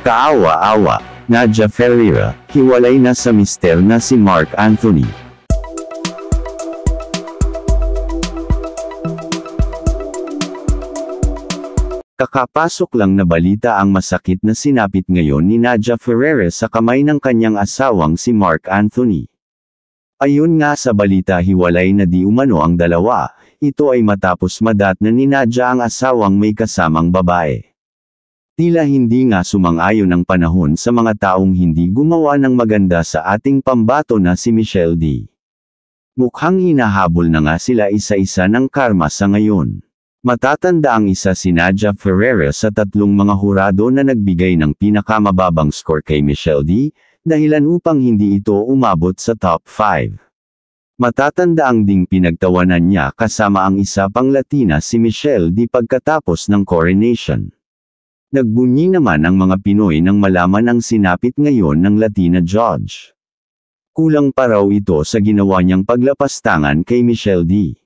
Kaawa-awa, Nadia Ferreira, hiwalay na sa mister na si Marc Anthony. Kakapasok lang na balita ang masakit na sinapit ngayon ni Nadia Ferreira sa kamay ng kanyang asawang si Marc Anthony. Ayon nga sa balita, hiwalay na di umano ang dalawa. Ito ay matapos madatna ni Nadia ang asawang may kasamang babae. Tila hindi nga sumang-ayon ang panahon sa mga taong hindi gumawa ng maganda sa ating pambato na si Michelle D. Mukhang hinahabol na nga sila isa-isa ng karma sa ngayon. Matatanda ang isa si Nadia Ferreira sa tatlong mga hurado na nagbigay ng pinakamababang score kay Michelle D, dahilan upang hindi ito umabot sa top 5. Matatanda ang ding pinagtawanan niya kasama ang isa pang Latina si Michelle D pagkatapos ng coronation. Nagbunyi naman ang mga Pinoy nang malaman ang sinapit ngayon ng Latina judge. Kulang pa raw ito sa ginawa niyang paglapastangan kay Michelle D.